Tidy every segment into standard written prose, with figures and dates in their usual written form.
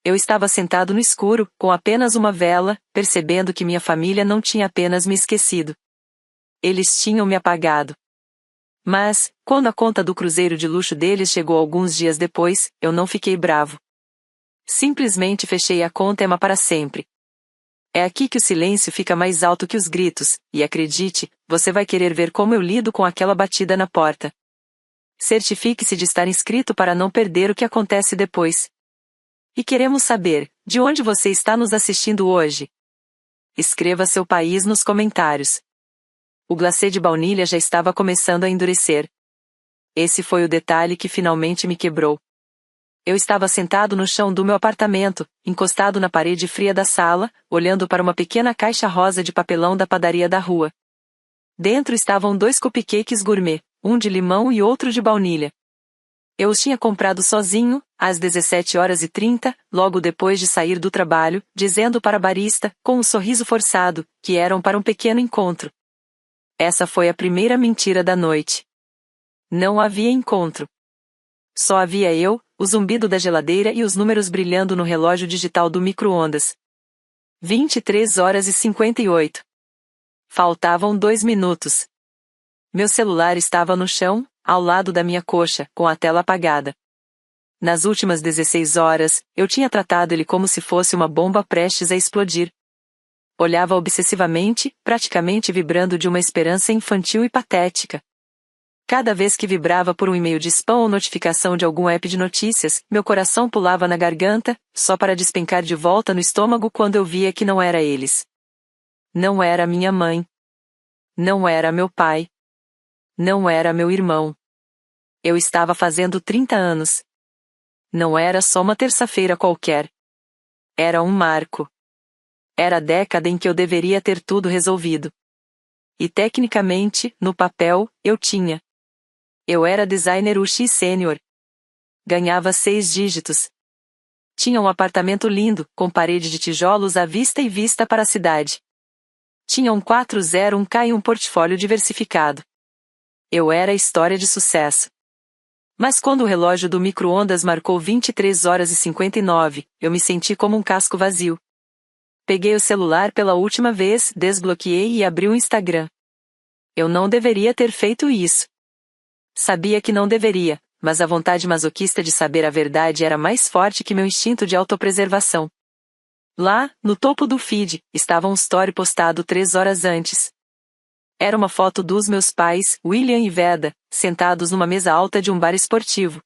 Eu estava sentado no escuro, com apenas uma vela, percebendo que minha família não tinha apenas me esquecido. Eles tinham me apagado. Mas, quando a conta do cruzeiro de luxo deles chegou alguns dias depois, eu não fiquei bravo. Simplesmente fechei a conta para sempre. É aqui que o silêncio fica mais alto que os gritos, e acredite, você vai querer ver como eu lido com aquela batida na porta. Certifique-se de estar inscrito para não perder o que acontece depois. E queremos saber, de onde você está nos assistindo hoje? Escreva seu país nos comentários. O glacê de baunilha já estava começando a endurecer. Esse foi o detalhe que finalmente me quebrou. Eu estava sentado no chão do meu apartamento, encostado na parede fria da sala, olhando para uma pequena caixa rosa de papelão da padaria da rua. Dentro estavam 2 cupcakes gourmet, um de limão e outro de baunilha. Eu os tinha comprado sozinho, às 17h30, logo depois de sair do trabalho, dizendo para a barista, com um sorriso forçado, que eram para um pequeno encontro. Essa foi a primeira mentira da noite. Não havia encontro. Só havia eu, o zumbido da geladeira e os números brilhando no relógio digital do micro-ondas. 23h58. Faltavam 2 minutos. Meu celular estava no chão, ao lado da minha coxa, com a tela apagada. Nas últimas 16 horas, eu tinha tratado ele como se fosse uma bomba prestes a explodir. Olhava obsessivamente, praticamente vibrando de uma esperança infantil e patética. Cada vez que vibrava por um e-mail de spam ou notificação de algum app de notícias, meu coração pulava na garganta, só para despencar de volta no estômago quando eu via que não era eles. Não era minha mãe. Não era meu pai. Não era meu irmão. Eu estava fazendo 30 anos. Não era só uma terça-feira qualquer. Era um marco. Era a década em que eu deveria ter tudo resolvido. E tecnicamente, no papel, eu tinha. Eu era designer UX sênior. Ganhava 6 dígitos. Tinha um apartamento lindo, com parede de tijolos à vista e vista para a cidade. Tinha um 401k e um portfólio diversificado. Eu era a história de sucesso. Mas quando o relógio do micro-ondas marcou 23h59, eu me senti como um casco vazio. Peguei o celular pela última vez, desbloqueei e abri o Instagram. Eu não deveria ter feito isso. Sabia que não deveria, mas a vontade masoquista de saber a verdade era mais forte que meu instinto de autopreservação. Lá, no topo do feed, estava um story postado 3 horas antes. Era uma foto dos meus pais, William e Veda, sentados numa mesa alta de um bar esportivo.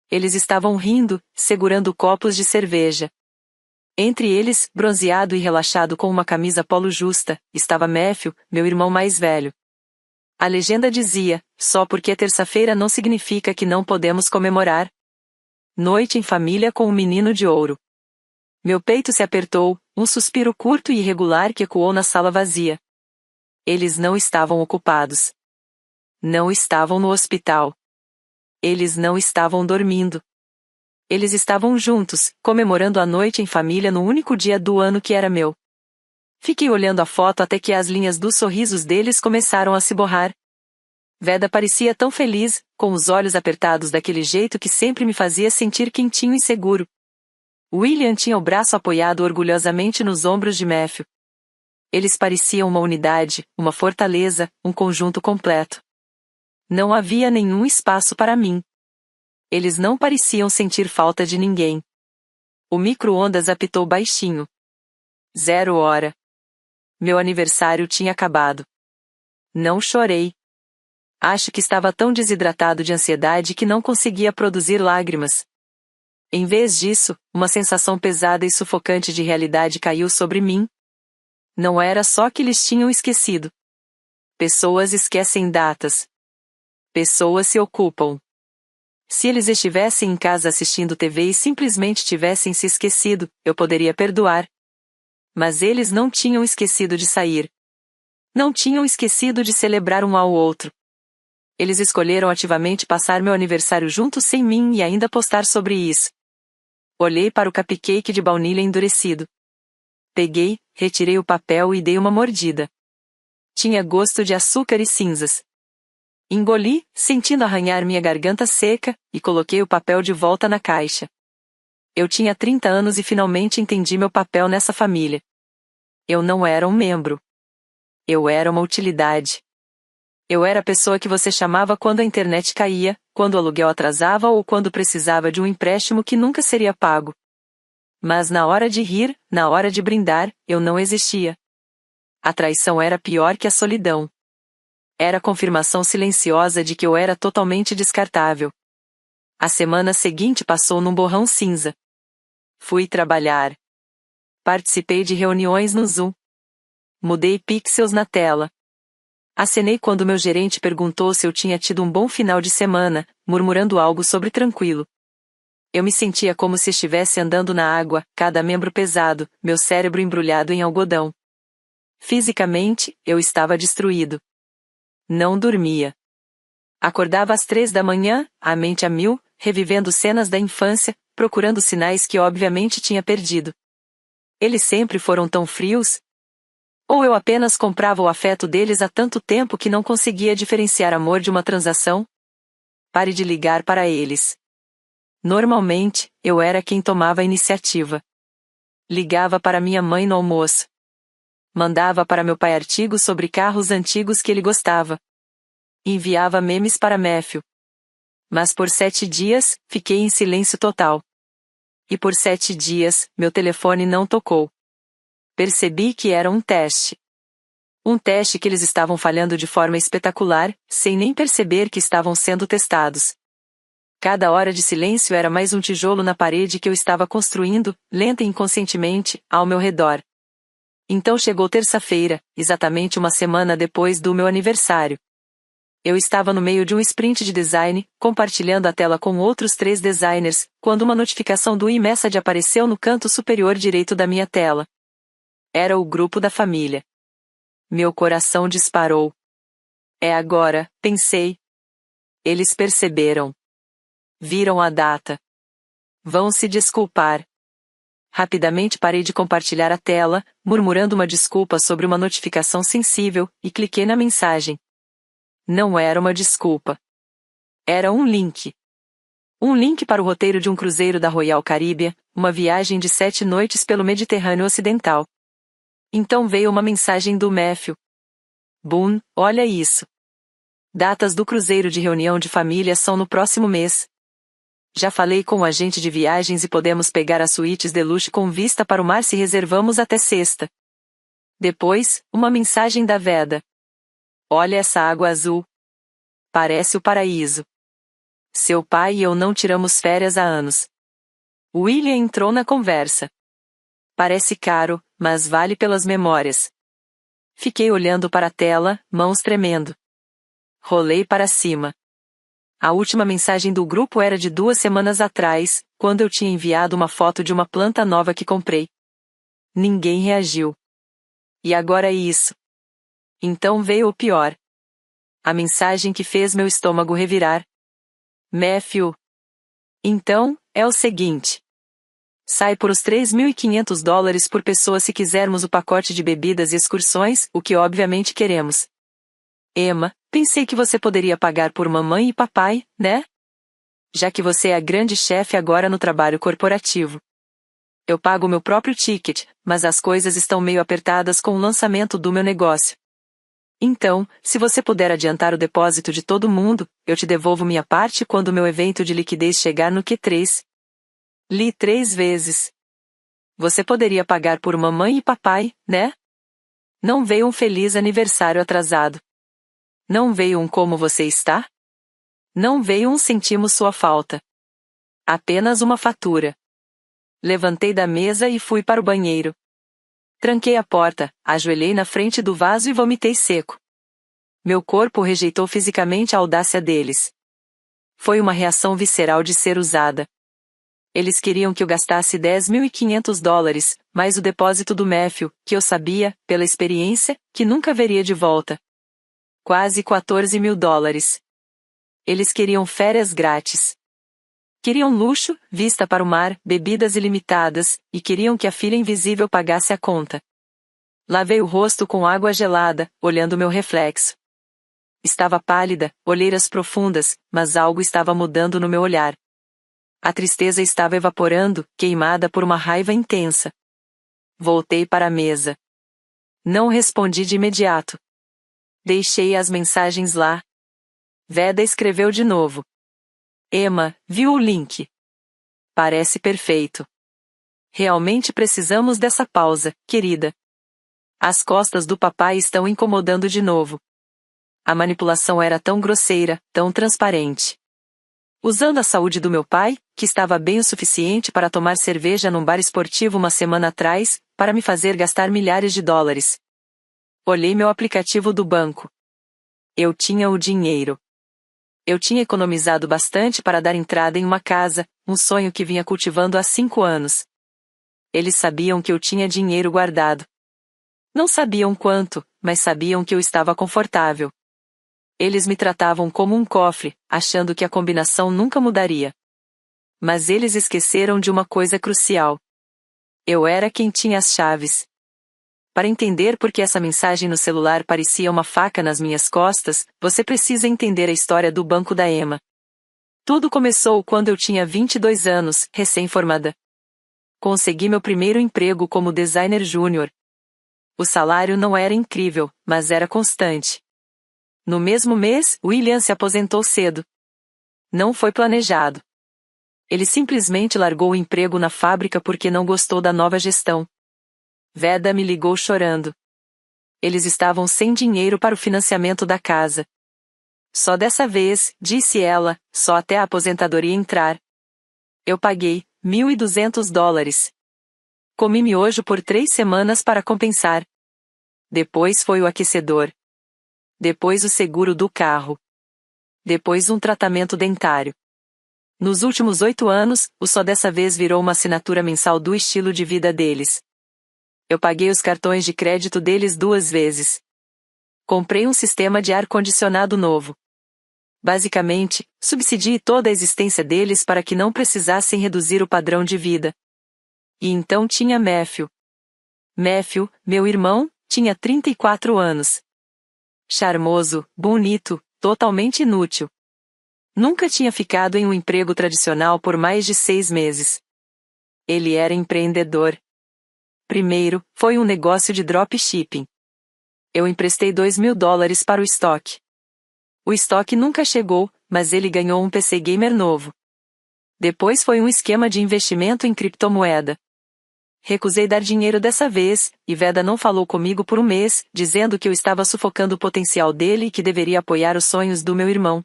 Eles estavam rindo, segurando copos de cerveja. Entre eles, bronzeado e relaxado com uma camisa polo justa, estava Matthew, meu irmão mais velho. A legenda dizia, só porque terça-feira não significa que não podemos comemorar. Noite em família com um menino de ouro. Meu peito se apertou, um suspiro curto e irregular que ecoou na sala vazia. Eles não estavam ocupados. Não estavam no hospital. Eles não estavam dormindo. Eles estavam juntos, comemorando a noite em família no único dia do ano que era meu. Fiquei olhando a foto até que as linhas dos sorrisos deles começaram a se borrar. Veda parecia tão feliz, com os olhos apertados daquele jeito que sempre me fazia sentir quentinho e seguro. William tinha o braço apoiado orgulhosamente nos ombros de Matthew. Eles pareciam uma unidade, uma fortaleza, um conjunto completo. Não havia nenhum espaço para mim. Eles não pareciam sentir falta de ninguém. O micro-ondas apitou baixinho. 0 hora. Meu aniversário tinha acabado. Não chorei. Acho que estava tão desidratado de ansiedade que não conseguia produzir lágrimas. Em vez disso, uma sensação pesada e sufocante de realidade caiu sobre mim. Não era só que eles tinham esquecido. Pessoas esquecem datas. Pessoas se ocupam. Se eles estivessem em casa assistindo TV e simplesmente tivessem se esquecido, eu poderia perdoar. Mas eles não tinham esquecido de sair. Não tinham esquecido de celebrar um ao outro. Eles escolheram ativamente passar meu aniversário juntos sem mim e ainda postar sobre isso. Olhei para o cupcake de baunilha endurecido. Peguei, retirei o papel e dei uma mordida. Tinha gosto de açúcar e cinzas. Engoli, sentindo arranhar minha garganta seca, e coloquei o papel de volta na caixa. Eu tinha 30 anos e finalmente entendi meu papel nessa família. Eu não era um membro. Eu era uma utilidade. Eu era a pessoa que você chamava quando a internet caía, quando o aluguel atrasava ou quando precisava de um empréstimo que nunca seria pago. Mas na hora de rir, na hora de brindar, eu não existia. A traição era pior que a solidão. Era a confirmação silenciosa de que eu era totalmente descartável. A semana seguinte passou num borrão cinza. Fui trabalhar. Participei de reuniões no Zoom. Mudei pixels na tela. Acenei quando meu gerente perguntou se eu tinha tido um bom final de semana, murmurando algo sobre tranquilo. Eu me sentia como se estivesse andando na água, cada membro pesado, meu cérebro embrulhado em algodão. Fisicamente, eu estava destruído. Não dormia. Acordava às 3 da manhã, a mente a mil, revivendo cenas da infância, procurando sinais que obviamente tinha perdido. Eles sempre foram tão frios? Ou eu apenas comprava o afeto deles há tanto tempo que não conseguia diferenciar amor de uma transação? Pare de ligar para eles. Normalmente, eu era quem tomava a iniciativa. Ligava para minha mãe no almoço. Mandava para meu pai artigos sobre carros antigos que ele gostava. Enviava memes para Matthew. Mas por 7 dias, fiquei em silêncio total. E por 7 dias, meu telefone não tocou. Percebi que era um teste. Um teste que eles estavam falhando de forma espetacular, sem nem perceber que estavam sendo testados. Cada hora de silêncio era mais um tijolo na parede que eu estava construindo, lenta e inconscientemente, ao meu redor. Então chegou terça-feira, exatamente uma semana depois do meu aniversário. Eu estava no meio de um sprint de design, compartilhando a tela com outros 3 designers, quando uma notificação do iMessage apareceu no canto superior direito da minha tela. Era o grupo da família. Meu coração disparou. É agora, pensei. Eles perceberam. Viram a data. Vão se desculpar. Rapidamente parei de compartilhar a tela, murmurando uma desculpa sobre uma notificação sensível, e cliquei na mensagem. Não era uma desculpa. Era um link. Um link para o roteiro de um cruzeiro da Royal Caribbean, uma viagem de 7 noites pelo Mediterrâneo Ocidental. Então veio uma mensagem do Matthew. Boone, olha isso. Datas do cruzeiro de reunião de família são no próximo mês. Já falei com o agente de viagens e podemos pegar as suítes de luxo com vista para o mar se reservamos até sexta. Depois, uma mensagem da Veda. Olha essa água azul. Parece o paraíso. Seu pai e eu não tiramos férias há anos. William entrou na conversa. Parece caro, mas vale pelas memórias. Fiquei olhando para a tela, mãos tremendo. Rolei para cima. A última mensagem do grupo era de 2 semanas atrás, quando eu tinha enviado uma foto de uma planta nova que comprei. Ninguém reagiu. E agora é isso. Então veio o pior. A mensagem que fez meu estômago revirar. Matthew. Então, é o seguinte. Sai por os $3.500 por pessoa se quisermos o pacote de bebidas e excursões, o que obviamente queremos. Emma, pensei que você poderia pagar por mamãe e papai, né? Já que você é a grande chefe agora no trabalho corporativo. Eu pago meu próprio ticket, mas as coisas estão meio apertadas com o lançamento do meu negócio. Então, se você puder adiantar o depósito de todo mundo, eu te devolvo minha parte quando o meu evento de liquidez chegar no Q3. Li 3 vezes. Você poderia pagar por mamãe e papai, né? Não veio um feliz aniversário atrasado. Não veio um como você está? Não veio um sentimos sua falta. Apenas uma fatura. Levantei da mesa e fui para o banheiro. Tranquei a porta, ajoelhei na frente do vaso e vomitei seco. Meu corpo rejeitou fisicamente a audácia deles. Foi uma reação visceral de ser usada. Eles queriam que eu gastasse $10.500, mais o depósito do Matthew, que eu sabia, pela experiência, que nunca veria de volta. Quase $14.000. Eles queriam férias grátis. Queriam luxo, vista para o mar, bebidas ilimitadas, e queriam que a filha invisível pagasse a conta. Lavei o rosto com água gelada, olhando meu reflexo. Estava pálida, olheiras profundas, mas algo estava mudando no meu olhar. A tristeza estava evaporando, queimada por uma raiva intensa. Voltei para a mesa. Não respondi de imediato. Deixei as mensagens lá. Veda escreveu de novo. Emma, viu o link? Parece perfeito. Realmente precisamos dessa pausa, querida. As costas do papai estão incomodando de novo. A manipulação era tão grosseira, tão transparente. Usando a saúde do meu pai, que estava bem o suficiente para tomar cerveja num bar esportivo uma semana atrás, para me fazer gastar milhares de dólares. Olhei meu aplicativo do banco. Eu tinha o dinheiro. Eu tinha economizado bastante para dar entrada em uma casa, um sonho que vinha cultivando há 5 anos. Eles sabiam que eu tinha dinheiro guardado. Não sabiam quanto, mas sabiam que eu estava confortável. Eles me tratavam como um cofre, achando que a combinação nunca mudaria. Mas eles esqueceram de uma coisa crucial. Eu era quem tinha as chaves. Para entender por que essa mensagem no celular parecia uma faca nas minhas costas, você precisa entender a história do banco da Emma. Tudo começou quando eu tinha 22 anos, recém-formada. Consegui meu primeiro emprego como designer júnior. O salário não era incrível, mas era constante. No mesmo mês, William se aposentou cedo. Não foi planejado. Ele simplesmente largou o emprego na fábrica porque não gostou da nova gestão. Veda me ligou chorando. Eles estavam sem dinheiro para o financiamento da casa. Só dessa vez, disse ela, só até a aposentadoria entrar. Eu paguei $1.200. Comi miojo por 3 semanas para compensar. Depois foi o aquecedor. Depois o seguro do carro. Depois um tratamento dentário. Nos últimos 8 anos, o só dessa vez virou uma assinatura mensal do estilo de vida deles. Eu paguei os cartões de crédito deles 2 vezes. Comprei um sistema de ar-condicionado novo. Basicamente, subsidiei toda a existência deles para que não precisassem reduzir o padrão de vida. E então tinha Matthew. Matthew, meu irmão, tinha 34 anos. Charmoso, bonito, totalmente inútil. Nunca tinha ficado em um emprego tradicional por mais de 6 meses. Ele era empreendedor. Primeiro, foi um negócio de dropshipping. Eu emprestei $2.000 para o estoque. O estoque nunca chegou, mas ele ganhou um PC gamer novo. Depois foi um esquema de investimento em criptomoeda. Recusei dar dinheiro dessa vez, e Veda não falou comigo por um mês, dizendo que eu estava sufocando o potencial dele e que deveria apoiar os sonhos do meu irmão.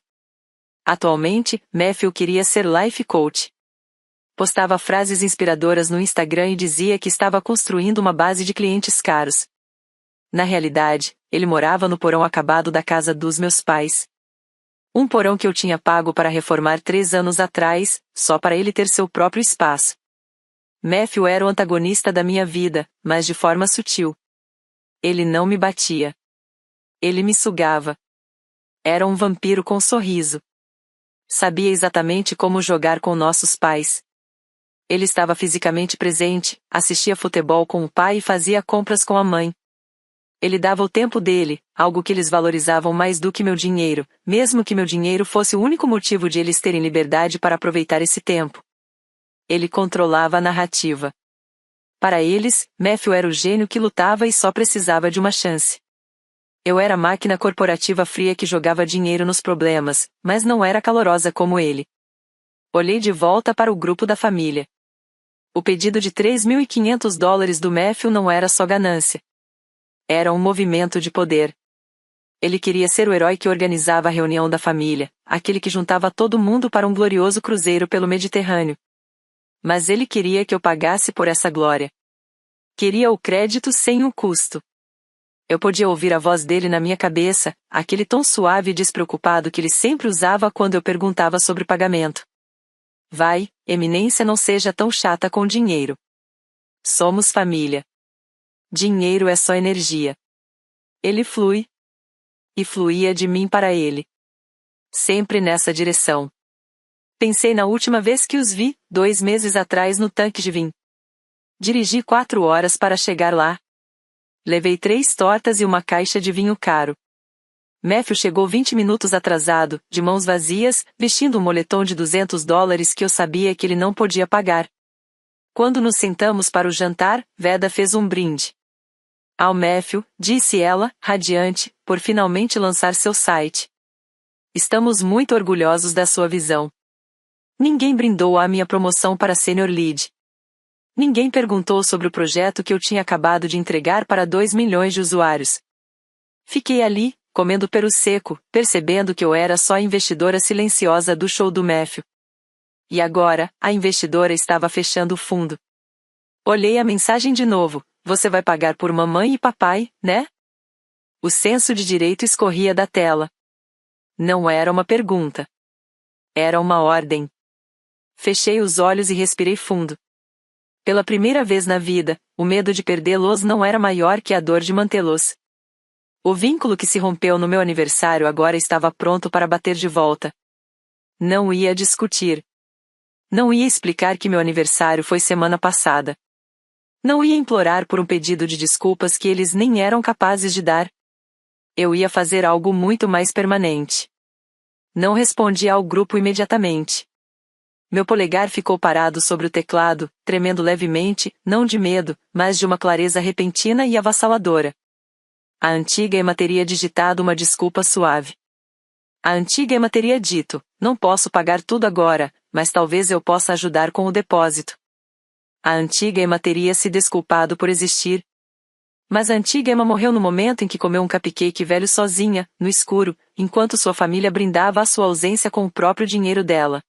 Atualmente, Matthew queria ser life coach. Postava frases inspiradoras no Instagram e dizia que estava construindo uma base de clientes caros. Na realidade, ele morava no porão acabado da casa dos meus pais. Um porão que eu tinha pago para reformar 3 anos atrás, só para ele ter seu próprio espaço. Matthew era o antagonista da minha vida, mas de forma sutil. Ele não me batia. Ele me sugava. Era um vampiro com sorriso. Sabia exatamente como jogar com nossos pais. Ele estava fisicamente presente, assistia futebol com o pai e fazia compras com a mãe. Ele dava o tempo dele, algo que eles valorizavam mais do que meu dinheiro, mesmo que meu dinheiro fosse o único motivo de eles terem liberdade para aproveitar esse tempo. Ele controlava a narrativa. Para eles, Matthew era o gênio que lutava e só precisava de uma chance. Eu era a máquina corporativa fria que jogava dinheiro nos problemas, mas não era calorosa como ele. Olhei de volta para o grupo da família. O pedido de $3.500 do Matthew não era só ganância. Era um movimento de poder. Ele queria ser o herói que organizava a reunião da família, aquele que juntava todo mundo para um glorioso cruzeiro pelo Mediterrâneo. Mas ele queria que eu pagasse por essa glória. Queria o crédito sem o custo. Eu podia ouvir a voz dele na minha cabeça, aquele tom suave e despreocupado que ele sempre usava quando eu perguntava sobre pagamento. Vai, eminência, não seja tão chata com dinheiro. Somos família. Dinheiro é só energia. Ele flui. E fluía de mim para ele. Sempre nessa direção. Pensei na última vez que os vi, 2 meses atrás no tanque de vinho. Dirigi 4 horas para chegar lá. Levei 3 tortas e uma caixa de vinho caro. Matthew chegou 20 minutos atrasado, de mãos vazias, vestindo um moletom de $200 que eu sabia que ele não podia pagar. Quando nos sentamos para o jantar, Veda fez um brinde ao Matthew, disse ela, radiante, por finalmente lançar seu site. Estamos muito orgulhosos da sua visão. Ninguém brindou à minha promoção para Senior Lead. Ninguém perguntou sobre o projeto que eu tinha acabado de entregar para 2 milhões de usuários. Fiquei ali, comendo peru seco, percebendo que eu era só a investidora silenciosa do show do Matthew. E agora, a investidora estava fechando o fundo. Olhei a mensagem de novo. Você vai pagar por mamãe e papai, né? O senso de direito escorria da tela. Não era uma pergunta. Era uma ordem. Fechei os olhos e respirei fundo. Pela primeira vez na vida, o medo de perdê-los não era maior que a dor de mantê-los. O vínculo que se rompeu no meu aniversário agora estava pronto para bater de volta. Não ia discutir. Não ia explicar que meu aniversário foi semana passada. Não ia implorar por um pedido de desculpas que eles nem eram capazes de dar. Eu ia fazer algo muito mais permanente. Não respondi ao grupo imediatamente. Meu polegar ficou parado sobre o teclado, tremendo levemente, não de medo, mas de uma clareza repentina e avassaladora. A antiga Emma teria digitado uma desculpa suave. A antiga Emma teria dito: não posso pagar tudo agora, mas talvez eu possa ajudar com o depósito. A antiga Emma teria se desculpado por existir. Mas a antiga Emma morreu no momento em que comeu um cupcake velho sozinha, no escuro, enquanto sua família brindava a sua ausência com o próprio dinheiro dela.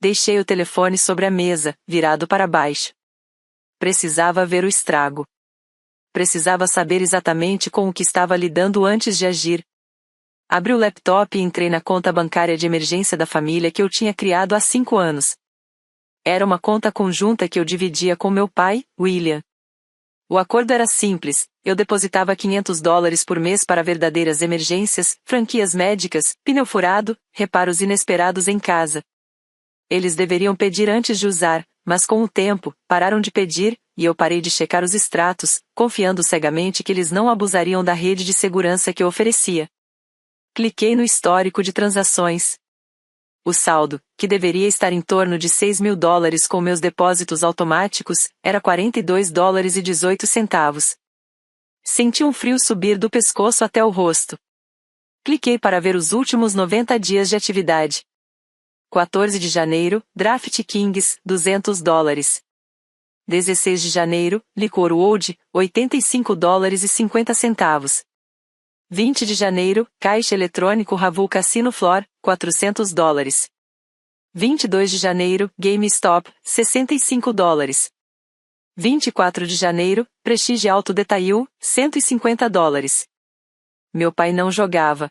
Deixei o telefone sobre a mesa, virado para baixo. Precisava ver o estrago. Precisava saber exatamente com o que estava lidando antes de agir. Abri o laptop e entrei na conta bancária de emergência da família que eu tinha criado há 5 anos. Era uma conta conjunta que eu dividia com meu pai, William. O acordo era simples: eu depositava $500 por mês para verdadeiras emergências, franquias médicas, pneu furado, reparos inesperados em casa. Eles deveriam pedir antes de usar, mas com o tempo, pararam de pedir, e eu parei de checar os extratos, confiando cegamente que eles não abusariam da rede de segurança que eu oferecia. Cliquei no histórico de transações. O saldo, que deveria estar em torno de $6.000 com meus depósitos automáticos, era $42,18. Senti um frio subir do pescoço até o rosto. Cliquei para ver os últimos 90 dias de atividade. 14 de janeiro, Draft Kings, $200. 16 de janeiro, Liquor World, $85,50. 20 de janeiro, Caixa Eletrônico Ravu Cassino Floor, $400. 22 de janeiro, GameStop, $65. 24 de janeiro, Prestige Auto Detail, $150. Meu pai não jogava.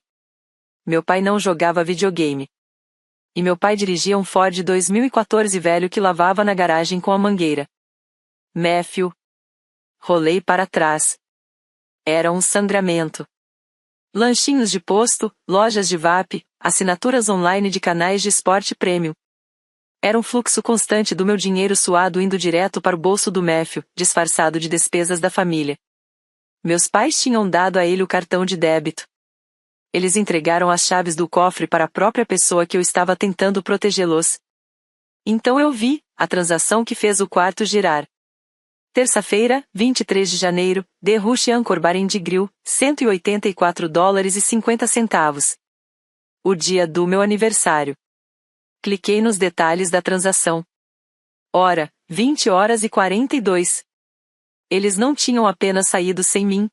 Meu pai não jogava videogame. E meu pai dirigia um Ford 2014 velho que lavava na garagem com a mangueira. Matthew. Rolei para trás. Era um sangramento. Lanchinhos de posto, lojas de VAP, assinaturas online de canais de esporte premium. Era um fluxo constante do meu dinheiro suado indo direto para o bolso do Matthew, disfarçado de despesas da família. Meus pais tinham dado a ele o cartão de débito. Eles entregaram as chaves do cofre para a própria pessoa que eu estava tentando protegê-los. Então eu vi a transação que fez o quarto girar. Terça-feira, 23 de janeiro, The Rush Anchor Bar and Grill, $184,50. O dia do meu aniversário. Cliquei nos detalhes da transação. Hora, 20h42. Eles não tinham apenas saído sem mim.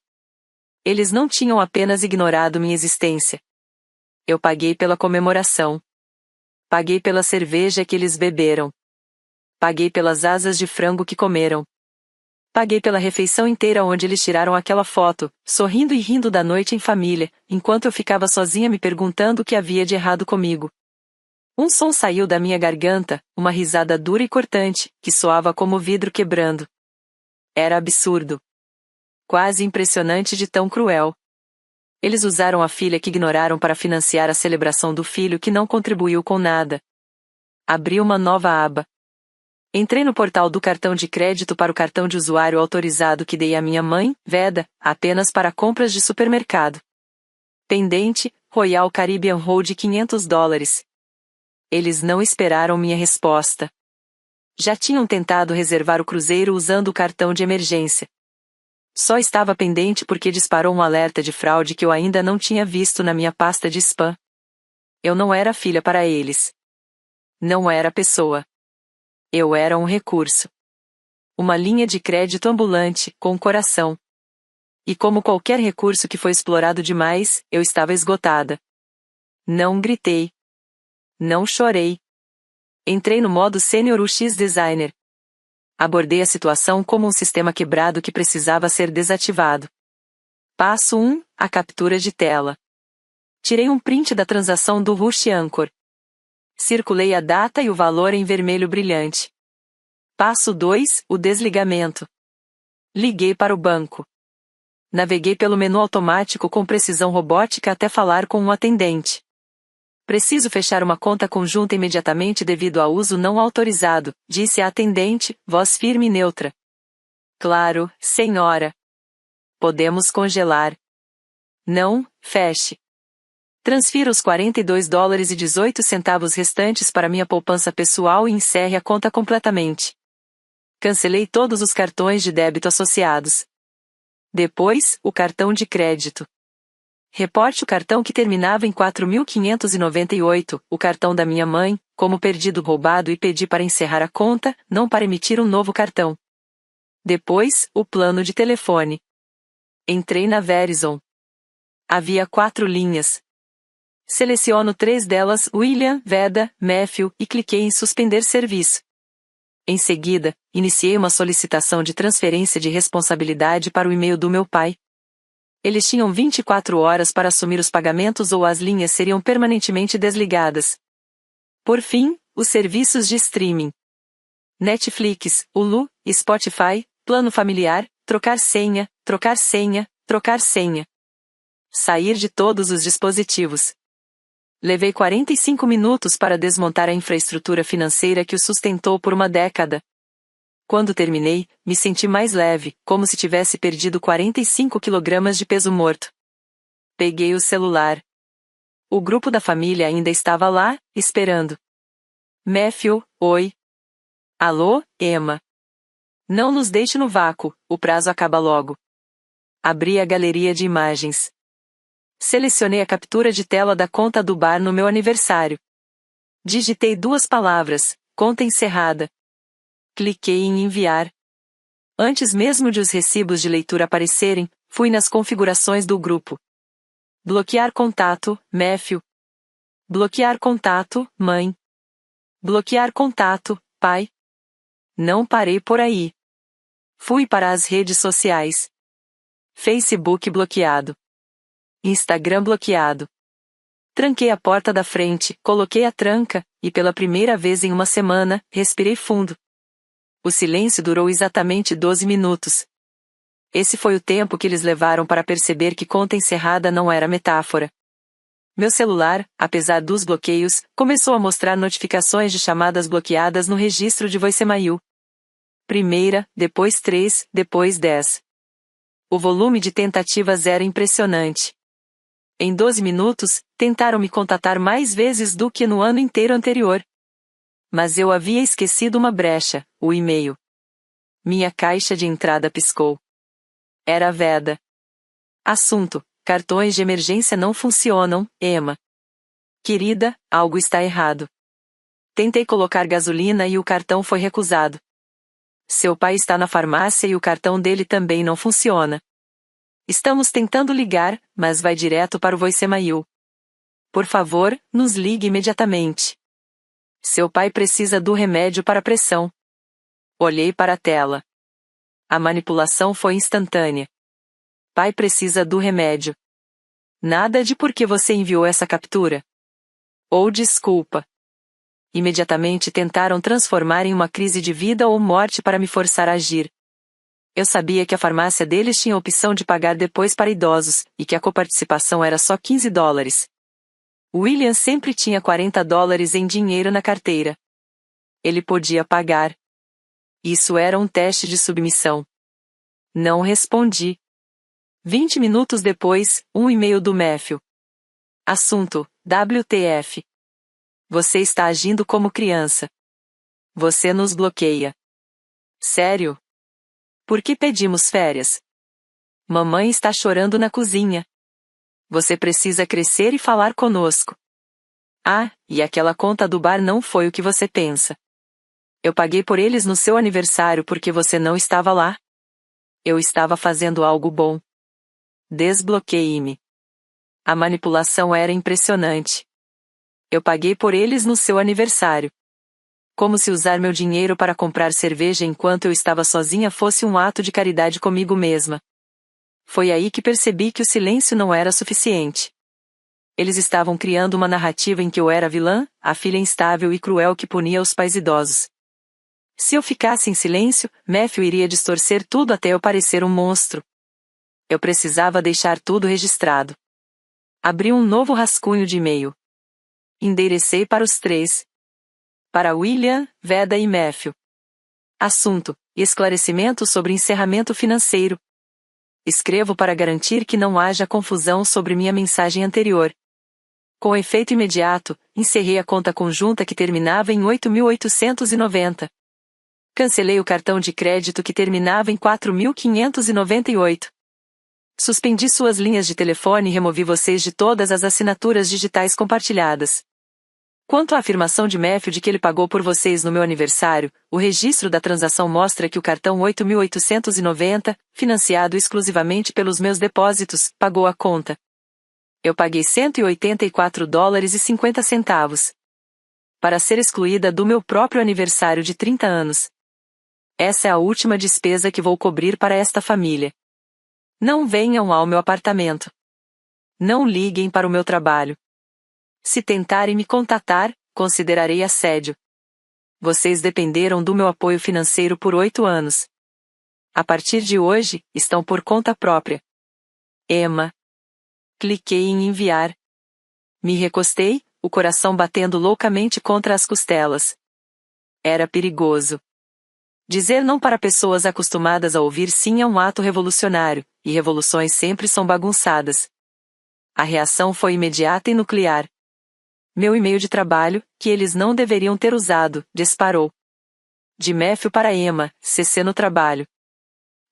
Eles não tinham apenas ignorado minha existência. Eu paguei pela comemoração. Paguei pela cerveja que eles beberam. Paguei pelas asas de frango que comeram. Paguei pela refeição inteira onde eles tiraram aquela foto, sorrindo e rindo da noite em família, enquanto eu ficava sozinha me perguntando o que havia de errado comigo. Um som saiu da minha garganta, uma risada dura e cortante, que soava como vidro quebrando. Era absurdo. Quase impressionante de tão cruel. Eles usaram a filha que ignoraram para financiar a celebração do filho que não contribuiu com nada. Abri uma nova aba. Entrei no portal do cartão de crédito para o cartão de usuário autorizado que dei à minha mãe, Veda, apenas para compras de supermercado. Pendente, Royal Caribbean Hold $500. Eles não esperaram minha resposta. Já tinham tentado reservar o cruzeiro usando o cartão de emergência. Só estava pendente porque disparou um alerta de fraude que eu ainda não tinha visto na minha pasta de spam. Eu não era filha para eles. Não era pessoa. Eu era um recurso. Uma linha de crédito ambulante, com coração. E como qualquer recurso que foi explorado demais, eu estava esgotada. Não gritei. Não chorei. Entrei no modo Senior UX Designer. Abordei a situação como um sistema quebrado que precisava ser desativado. Passo 1, a captura de tela. Tirei um print da transação do Rush Anchor. Circulei a data e o valor em vermelho brilhante. Passo 2, o desligamento. Liguei para o banco. Naveguei pelo menu automático com precisão robótica até falar com um atendente. Preciso fechar uma conta conjunta imediatamente devido a uso não autorizado, disse a atendente, voz firme e neutra. Claro, senhora. Podemos congelar. Não, feche. Transfira os $42,18 restantes para minha poupança pessoal e encerre a conta completamente. Cancelei todos os cartões de débito associados. Depois, o cartão de crédito. Reporte o cartão que terminava em 4.598, o cartão da minha mãe, como perdido roubado e pedi para encerrar a conta, não para emitir um novo cartão. Depois, o plano de telefone. Entrei na Verizon. Havia 4 linhas. Seleciono 3 delas, William, Veda, Matthew, e cliquei em suspender serviço. Em seguida, iniciei uma solicitação de transferência de responsabilidade para o e-mail do meu pai. Eles tinham 24 horas para assumir os pagamentos ou as linhas seriam permanentemente desligadas. Por fim, os serviços de streaming. Netflix, Hulu, Spotify, plano familiar, trocar senha, trocar senha, trocar senha. Sair de todos os dispositivos. Levei 45 minutos para desmontar a infraestrutura financeira que o sustentou por uma década. Quando terminei, me senti mais leve, como se tivesse perdido 45 quilogramas de peso morto. Peguei o celular. O grupo da família ainda estava lá, esperando. Matthew, oi. Alô, Emma. Não nos deixe no vácuo, o prazo acaba logo. Abri a galeria de imagens. Selecionei a captura de tela da conta do bar no meu aniversário. Digitei 2 palavras, conta encerrada. Cliquei em enviar. Antes mesmo de os recibos de leitura aparecerem, fui nas configurações do grupo. Bloquear contato, Matthew. Bloquear contato, mãe. Bloquear contato, pai. Não parei por aí. Fui para as redes sociais. Facebook bloqueado. Instagram bloqueado. Tranquei a porta da frente, coloquei a tranca, e pela primeira vez em uma semana, respirei fundo. O silêncio durou exatamente 12 minutos. Esse foi o tempo que eles levaram para perceber que conta encerrada não era metáfora. Meu celular, apesar dos bloqueios, começou a mostrar notificações de chamadas bloqueadas no registro de voicemail. Primeira, depois 3, depois 10. O volume de tentativas era impressionante. Em 12 minutos, tentaram me contatar mais vezes do que no ano inteiro anterior. Mas eu havia esquecido uma brecha, o e-mail. Minha caixa de entrada piscou. Era Veda. Assunto: cartões de emergência não funcionam, Emma. Querida, algo está errado. Tentei colocar gasolina e o cartão foi recusado. Seu pai está na farmácia e o cartão dele também não funciona. Estamos tentando ligar, mas vai direto para o voicemail. Por favor, nos ligue imediatamente. Seu pai precisa do remédio para a pressão. Olhei para a tela. A manipulação foi instantânea. Pai precisa do remédio. Nada de por que você enviou essa captura. Ou desculpa. Imediatamente tentaram transformar em uma crise de vida ou morte para me forçar a agir. Eu sabia que a farmácia deles tinha a opção de pagar depois para idosos, e que a coparticipação era só $15. William sempre tinha $40 em dinheiro na carteira. Ele podia pagar. Isso era um teste de submissão. Não respondi. 20 minutos depois, um e-mail do Matthew. Assunto: WTF. Você está agindo como criança. Você nos bloqueia. Sério? Por que pedimos férias? Mamãe está chorando na cozinha. Você precisa crescer e falar conosco. Ah, e aquela conta do bar não foi o que você pensa. Eu paguei por eles no seu aniversário porque você não estava lá. Eu estava fazendo algo bom. Desbloqueie-me. A manipulação era impressionante. Eu paguei por eles no seu aniversário. Como se usar meu dinheiro para comprar cerveja enquanto eu estava sozinha fosse um ato de caridade comigo mesma. Foi aí que percebi que o silêncio não era suficiente. Eles estavam criando uma narrativa em que eu era a vilã, a filha instável e cruel que punia os pais idosos. Se eu ficasse em silêncio, Matthew iria distorcer tudo até eu parecer um monstro. Eu precisava deixar tudo registrado. Abri um novo rascunho de e-mail. Enderecei para os três. Para William, Veda e Matthew. Assunto: esclarecimento sobre encerramento financeiro. Escrevo para garantir que não haja confusão sobre minha mensagem anterior. Com efeito imediato, encerrei a conta conjunta que terminava em 8.890. Cancelei o cartão de crédito que terminava em 4.598. Suspendi suas linhas de telefone e removi vocês de todas as assinaturas digitais compartilhadas. Quanto à afirmação de Matthew de que ele pagou por vocês no meu aniversário, o registro da transação mostra que o cartão 8.890, financiado exclusivamente pelos meus depósitos, pagou a conta. Eu paguei $184,50. Para ser excluída do meu próprio aniversário de 30 anos. Essa é a última despesa que vou cobrir para esta família. Não venham ao meu apartamento. Não liguem para o meu trabalho. Se tentarem me contatar, considerarei assédio. Vocês dependeram do meu apoio financeiro por 8 anos. A partir de hoje, estão por conta própria. Emma. Cliquei em enviar. Me recostei, o coração batendo loucamente contra as costelas. Era perigoso. Dizer não para pessoas acostumadas a ouvir sim é um ato revolucionário, e revoluções sempre são bagunçadas. A reação foi imediata e nuclear. Meu e-mail de trabalho, que eles não deveriam ter usado, disparou. De Matthew para Emma, CC no trabalho.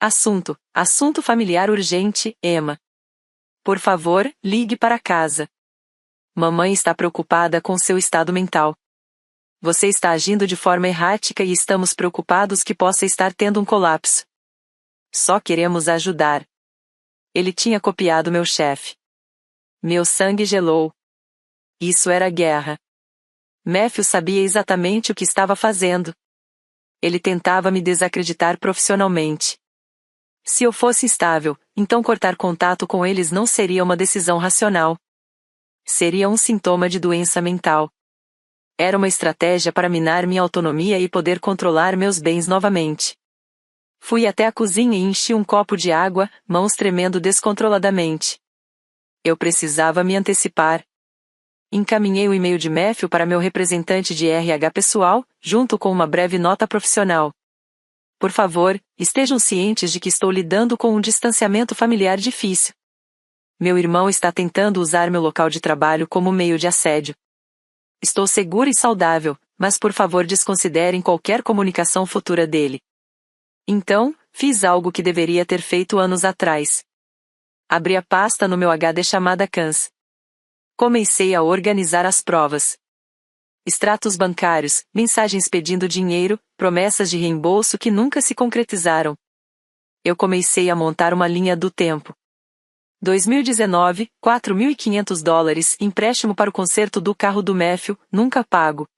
Assunto: assunto familiar urgente, Emma. Por favor, ligue para casa. Mamãe está preocupada com seu estado mental. Você está agindo de forma errática e estamos preocupados que possa estar tendo um colapso. Só queremos ajudar. Ele tinha copiado meu chefe. Meu sangue gelou. Isso era guerra. Matthew sabia exatamente o que estava fazendo. Ele tentava me desacreditar profissionalmente. Se eu fosse instável, então cortar contato com eles não seria uma decisão racional. Seria um sintoma de doença mental. Era uma estratégia para minar minha autonomia e poder controlar meus bens novamente. Fui até a cozinha e enchi um copo de água, mãos tremendo descontroladamente. Eu precisava me antecipar. Encaminhei o e-mail de Matthew para meu representante de RH pessoal, junto com uma breve nota profissional. Por favor, estejam cientes de que estou lidando com um distanciamento familiar difícil. Meu irmão está tentando usar meu local de trabalho como meio de assédio. Estou segura e saudável, mas por favor desconsiderem qualquer comunicação futura dele. Então, fiz algo que deveria ter feito anos atrás. Abri a pasta no meu HD chamada Cans. Comecei a organizar as provas. Extratos bancários, mensagens pedindo dinheiro, promessas de reembolso que nunca se concretizaram. Eu comecei a montar uma linha do tempo. 2019, $4.500, empréstimo para o conserto do carro do Matthew, nunca pago.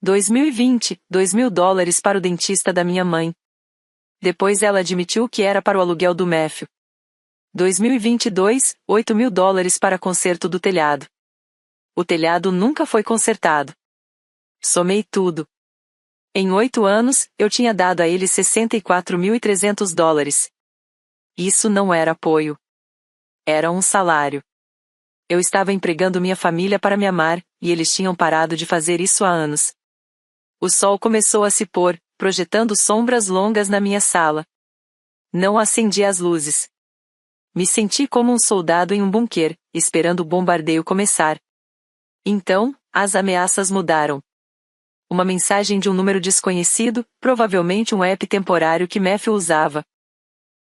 2020, $2.000 para o dentista da minha mãe. Depois ela admitiu que era para o aluguel do Matthew. 2022, $8.000 para conserto do telhado. O telhado nunca foi consertado. Somei tudo. Em 8 anos, eu tinha dado a ele $64.300. Isso não era apoio. Era um salário. Eu estava empregando minha família para me amar, e eles tinham parado de fazer isso há anos. O sol começou a se pôr, projetando sombras longas na minha sala. Não acendi as luzes. Me senti como um soldado em um bunker, esperando o bombardeio começar. Então, as ameaças mudaram. Uma mensagem de um número desconhecido, provavelmente um app temporário que Matthew usava.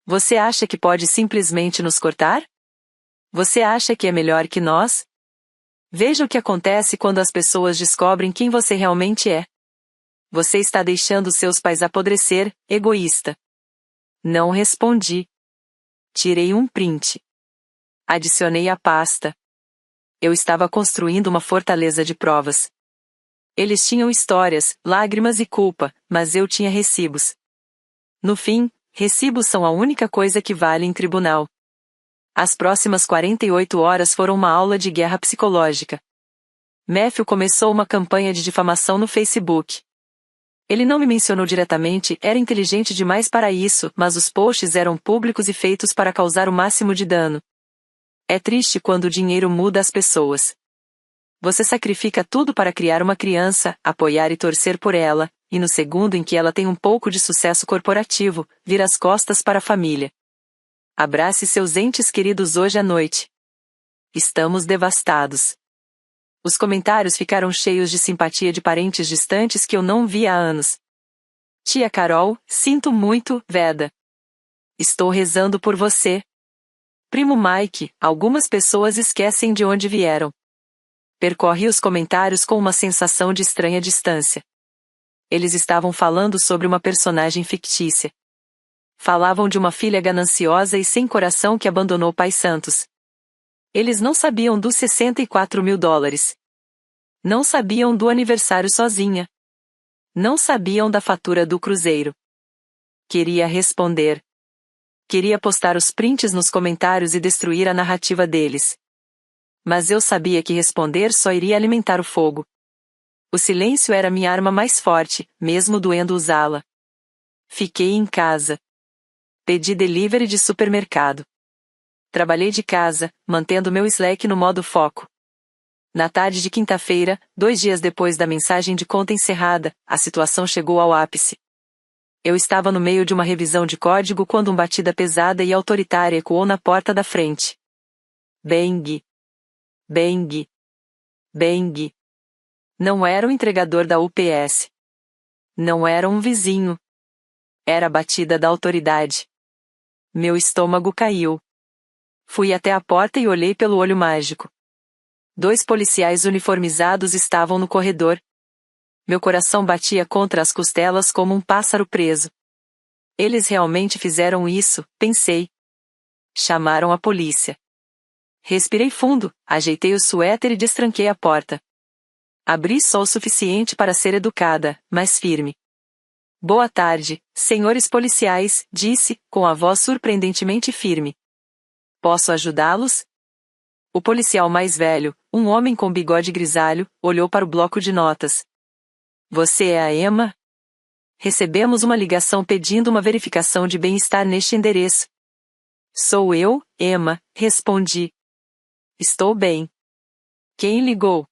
Você acha que pode simplesmente nos cortar? Você acha que é melhor que nós? Veja o que acontece quando as pessoas descobrem quem você realmente é. Você está deixando seus pais apodrecer, egoísta. Não respondi. Tirei um print. Adicionei a pasta. Eu estava construindo uma fortaleza de provas. Eles tinham histórias, lágrimas e culpa, mas eu tinha recibos. No fim, recibos são a única coisa que vale em tribunal. As próximas 48 horas foram uma aula de guerra psicológica. Matthew começou uma campanha de difamação no Facebook. Ele não me mencionou diretamente, era inteligente demais para isso, mas os posts eram públicos e feitos para causar o máximo de dano. É triste quando o dinheiro muda as pessoas. Você sacrifica tudo para criar uma criança, apoiar e torcer por ela, e no segundo em que ela tem um pouco de sucesso corporativo, vira as costas para a família. Abrace seus entes queridos hoje à noite. Estamos devastados. Os comentários ficaram cheios de simpatia de parentes distantes que eu não via há anos. Tia Carol, sinto muito, Veda. Estou rezando por você. Primo Mike, algumas pessoas esquecem de onde vieram. Percorri os comentários com uma sensação de estranha distância. Eles estavam falando sobre uma personagem fictícia. Falavam de uma filha gananciosa e sem coração que abandonou pais santos. Eles não sabiam dos $64 mil. Não sabiam do aniversário sozinha. Não sabiam da fatura do cruzeiro. Queria responder. Queria postar os prints nos comentários e destruir a narrativa deles. Mas eu sabia que responder só iria alimentar o fogo. O silêncio era minha arma mais forte, mesmo doendo usá-la. Fiquei em casa. Pedi delivery de supermercado. Trabalhei de casa, mantendo meu Slack no modo foco. Na tarde de quinta-feira, 2 dias depois da mensagem de conta encerrada, a situação chegou ao ápice. Eu estava no meio de uma revisão de código quando uma batida pesada e autoritária ecoou na porta da frente. Bang! Bang! Bang! Não era o entregador da UPS. Não era um vizinho. Era a batida da autoridade. Meu estômago caiu. Fui até a porta e olhei pelo olho mágico. 2 policiais uniformizados estavam no corredor. Meu coração batia contra as costelas como um pássaro preso. Eles realmente fizeram isso, pensei. Chamaram a polícia. Respirei fundo, ajeitei o suéter e destranquei a porta. Abri só o suficiente para ser educada, mas firme. Boa tarde, senhores policiais, disse, com a voz surpreendentemente firme. Posso ajudá-los? O policial mais velho, um homem com bigode grisalho, olhou para o bloco de notas. Você é a Emma? Recebemos uma ligação pedindo uma verificação de bem-estar neste endereço. Sou eu, Emma, respondi. Estou bem. Quem ligou?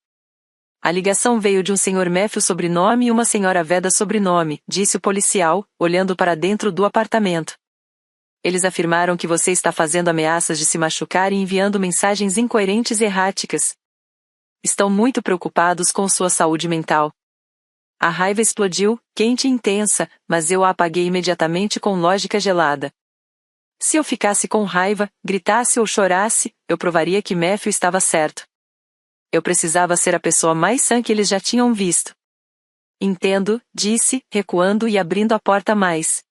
A ligação veio de um senhor Matthew sobrenome e uma senhora Veda sobrenome, disse o policial, olhando para dentro do apartamento. Eles afirmaram que você está fazendo ameaças de se machucar e enviando mensagens incoerentes e erráticas. Estão muito preocupados com sua saúde mental. A raiva explodiu, quente e intensa, mas eu a apaguei imediatamente com lógica gelada. Se eu ficasse com raiva, gritasse ou chorasse, eu provaria que Matthew estava certo. Eu precisava ser a pessoa mais sã que eles já tinham visto. Entendo, disse, recuando e abrindo a porta mais.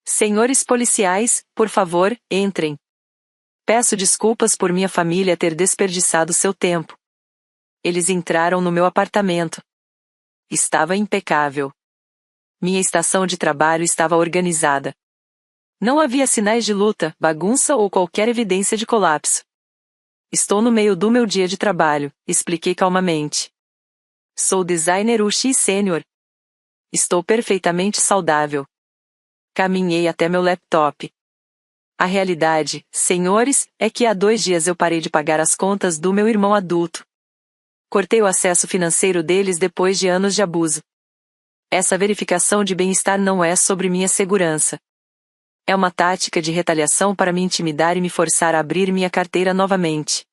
Senhores policiais, por favor, entrem. Peço desculpas por minha família ter desperdiçado seu tempo. Eles entraram no meu apartamento. Estava impecável. Minha estação de trabalho estava organizada. Não havia sinais de luta, bagunça ou qualquer evidência de colapso. Estou no meio do meu dia de trabalho, expliquei calmamente. Sou designer UX sênior. Estou perfeitamente saudável. Caminhei até meu laptop. A realidade, senhores, é que há 2 dias eu parei de pagar as contas do meu irmão adulto. Cortei o acesso financeiro deles depois de anos de abuso. Essa verificação de bem-estar não é sobre minha segurança. É uma tática de retaliação para me intimidar e me forçar a abrir minha carteira novamente.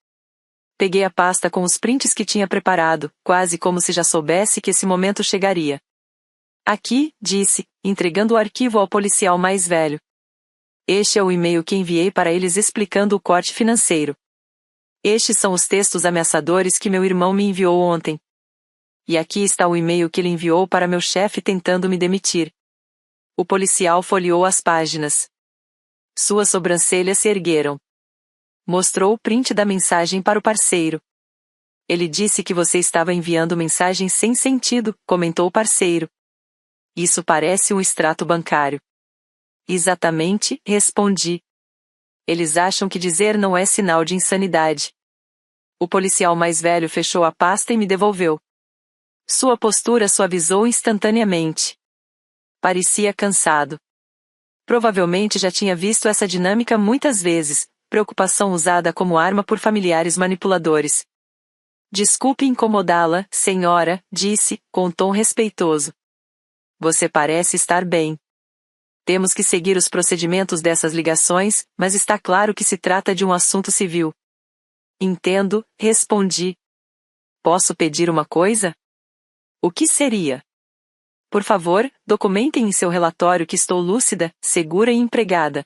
Peguei a pasta com os prints que tinha preparado, quase como se já soubesse que esse momento chegaria. Aqui, disse, entregando o arquivo ao policial mais velho. Este é o e-mail que enviei para eles explicando o corte financeiro. Estes são os textos ameaçadores que meu irmão me enviou ontem. E aqui está o e-mail que ele enviou para meu chefe tentando me demitir. O policial folheou as páginas. Suas sobrancelhas se ergueram. Mostrou o print da mensagem para o parceiro. Ele disse que você estava enviando mensagens sem sentido, comentou o parceiro. Isso parece um extrato bancário. Exatamente, respondi. Eles acham que dizer não é sinal de insanidade. O policial mais velho fechou a pasta e me devolveu. Sua postura suavizou instantaneamente. Parecia cansado. Provavelmente já tinha visto essa dinâmica muitas vezes, preocupação usada como arma por familiares manipuladores. Desculpe incomodá-la, senhora, disse, com tom respeitoso. Você parece estar bem. Temos que seguir os procedimentos dessas ligações, mas está claro que se trata de um assunto civil. Entendo, respondi. Posso pedir uma coisa? O que seria? Por favor, documentem em seu relatório que estou lúcida, segura e empregada.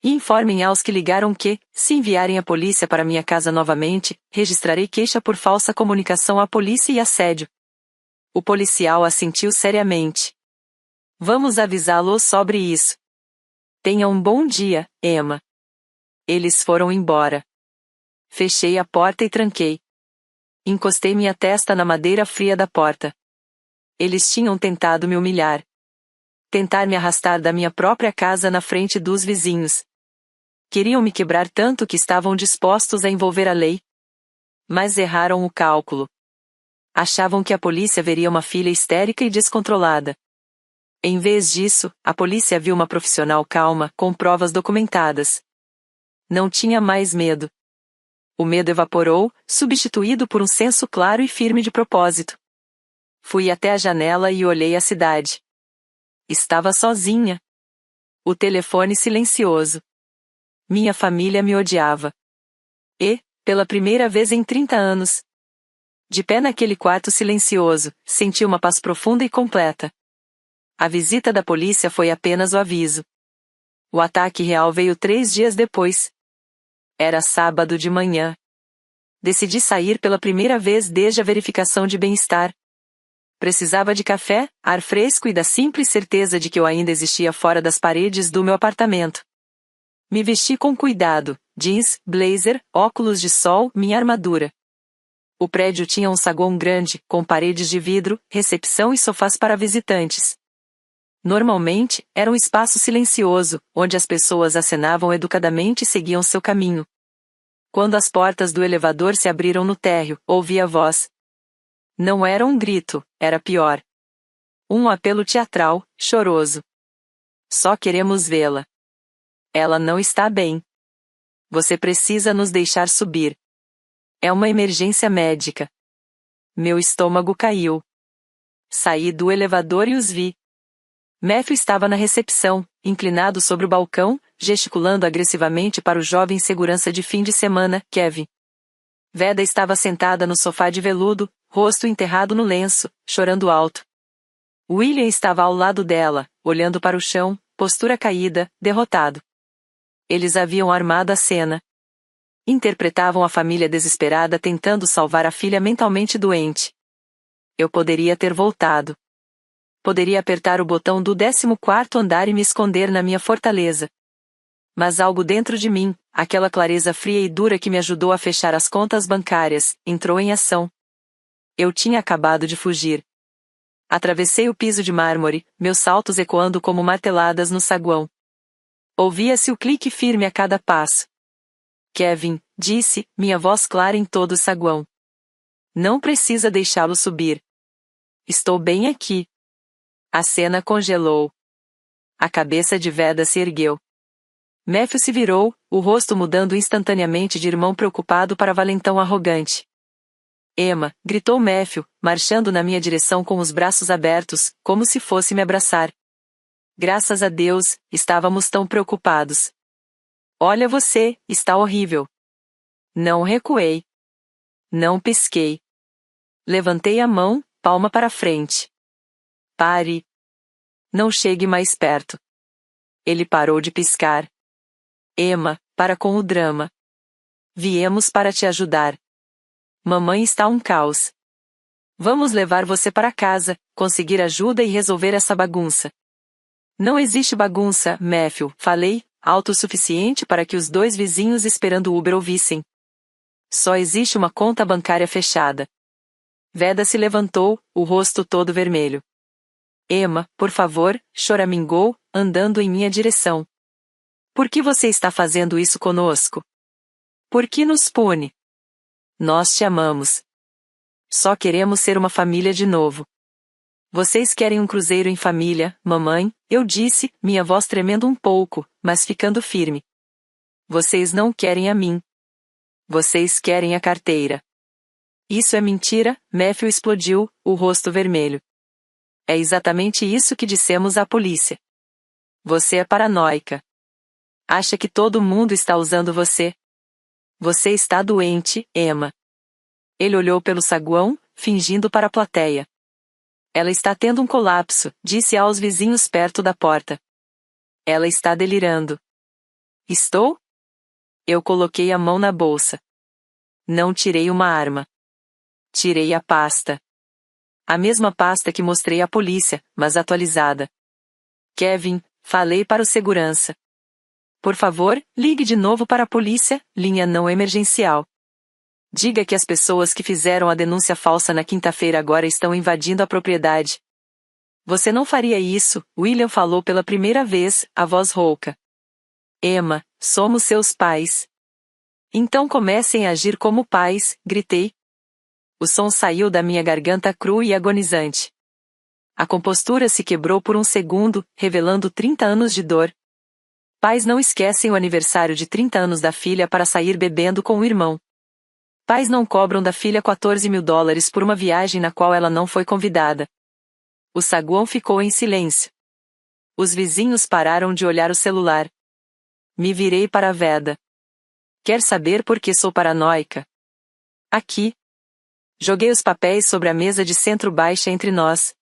E informem aos que ligaram que, se enviarem a polícia para minha casa novamente, registrarei queixa por falsa comunicação à polícia e assédio. O policial assentiu seriamente. Vamos avisá-lo sobre isso. Tenha um bom dia, Emma. Eles foram embora. Fechei a porta e tranquei. Encostei minha testa na madeira fria da porta. Eles tinham tentado me humilhar. Tentar me arrastar da minha própria casa na frente dos vizinhos. Queriam me quebrar tanto que estavam dispostos a envolver a lei. Mas erraram o cálculo. Achavam que a polícia veria uma filha histérica e descontrolada. Em vez disso, a polícia viu uma profissional calma, com provas documentadas. Não tinha mais medo. O medo evaporou, substituído por um senso claro e firme de propósito. Fui até a janela e olhei a cidade. Estava sozinha. O telefone silencioso. Minha família me odiava. E, pela primeira vez em 30 anos, de pé naquele quarto silencioso, senti uma paz profunda e completa. A visita da polícia foi apenas o aviso. O ataque real veio 3 dias depois. Era sábado de manhã. Decidi sair pela primeira vez desde a verificação de bem-estar. Precisava de café, ar fresco e da simples certeza de que eu ainda existia fora das paredes do meu apartamento. Me vesti com cuidado, jeans, blazer, óculos de sol, minha armadura. O prédio tinha um saguão grande, com paredes de vidro, recepção e sofás para visitantes. Normalmente, era um espaço silencioso, onde as pessoas acenavam educadamente e seguiam seu caminho. Quando as portas do elevador se abriram no térreo, ouvi a voz. Não era um grito, era pior. Um apelo teatral, choroso. Só queremos vê-la. Ela não está bem. Você precisa nos deixar subir. É uma emergência médica. Meu estômago caiu. Saí do elevador e os vi. Matthew estava na recepção, inclinado sobre o balcão, gesticulando agressivamente para o jovem segurança de fim de semana, Kevin. Veda estava sentada no sofá de veludo, rosto enterrado no lenço, chorando alto. William estava ao lado dela, olhando para o chão, postura caída, derrotado. Eles haviam armado a cena. Interpretavam a família desesperada tentando salvar a filha mentalmente doente. Eu poderia ter voltado. Poderia apertar o botão do 14º andar e me esconder na minha fortaleza. Mas algo dentro de mim, aquela clareza fria e dura que me ajudou a fechar as contas bancárias, entrou em ação. Eu tinha acabado de fugir. Atravessei o piso de mármore, meus saltos ecoando como marteladas no saguão. Ouvia-se o clique firme a cada passo. Kevin, disse, minha voz clara em todo o saguão. Não precisa deixá-lo subir. Estou bem aqui. A cena congelou. A cabeça de Veda se ergueu. Matthew se virou, o rosto mudando instantaneamente de irmão preocupado para valentão arrogante. Emma, gritou Matthew, marchando na minha direção com os braços abertos, como se fosse me abraçar. Graças a Deus, estávamos tão preocupados. Olha você, está horrível. Não recuei. Não pisquei. Levantei a mão, palma para frente. Pare. Não chegue mais perto. Ele parou de piscar. Emma, para com o drama. Viemos para te ajudar. Mamãe está um caos. Vamos levar você para casa, conseguir ajuda e resolver essa bagunça. Não existe bagunça, Matthew, falei, alto o suficiente para que os dois vizinhos esperando o Uber ouvissem. Só existe uma conta bancária fechada. Veda se levantou, o rosto todo vermelho. Emma, por favor, choramingou, andando em minha direção. Por que você está fazendo isso conosco? Por que nos pune? Nós te amamos. Só queremos ser uma família de novo. Vocês querem um cruzeiro em família, mamãe? Eu disse, minha voz tremendo um pouco, mas ficando firme. Vocês não querem a mim. Vocês querem a carteira. Isso é mentira, Matthew explodiu, o rosto vermelho. É exatamente isso que dissemos à polícia. Você é paranoica. Acha que todo mundo está usando você? Você está doente, Emma. Ele olhou pelo saguão, fingindo para a plateia. Ela está tendo um colapso, disse aos vizinhos perto da porta. Ela está delirando. Estou? Eu coloquei a mão na bolsa. Não tirei uma arma. Tirei a pasta. A mesma pasta que mostrei à polícia, mas atualizada. Kevin, falei para o segurança. Por favor, ligue de novo para a polícia, linha não emergencial. Diga que as pessoas que fizeram a denúncia falsa na quinta-feira agora estão invadindo a propriedade. Você não faria isso, William falou pela primeira vez, a voz rouca. Emma, somos seus pais. Então comecem a agir como pais, gritei. O som saiu da minha garganta crua e agonizante. A compostura se quebrou por um segundo, revelando 30 anos de dor. Pais não esquecem o aniversário de 30 anos da filha para sair bebendo com o irmão. Pais não cobram da filha $14.000 por uma viagem na qual ela não foi convidada. O saguão ficou em silêncio. Os vizinhos pararam de olhar o celular. Me virei para a Veda. Quer saber por que sou paranoica? Aqui. Joguei os papéis sobre a mesa de centro-baixa entre nós.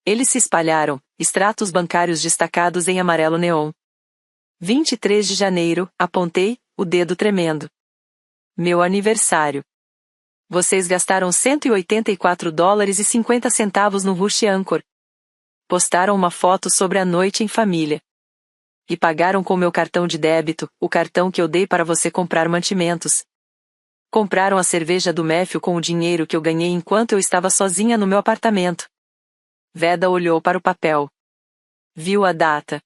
Eles se espalharam, extratos bancários destacados em amarelo neon. 23 de janeiro, apontei, o dedo tremendo. Meu aniversário. Vocês gastaram $184,50 no Rush Anchor. Postaram uma foto sobre a noite em família. E pagaram com meu cartão de débito, o cartão que eu dei para você comprar mantimentos. Compraram a cerveja do Matthew com o dinheiro que eu ganhei enquanto eu estava sozinha no meu apartamento. Veda olhou para o papel. Viu a data.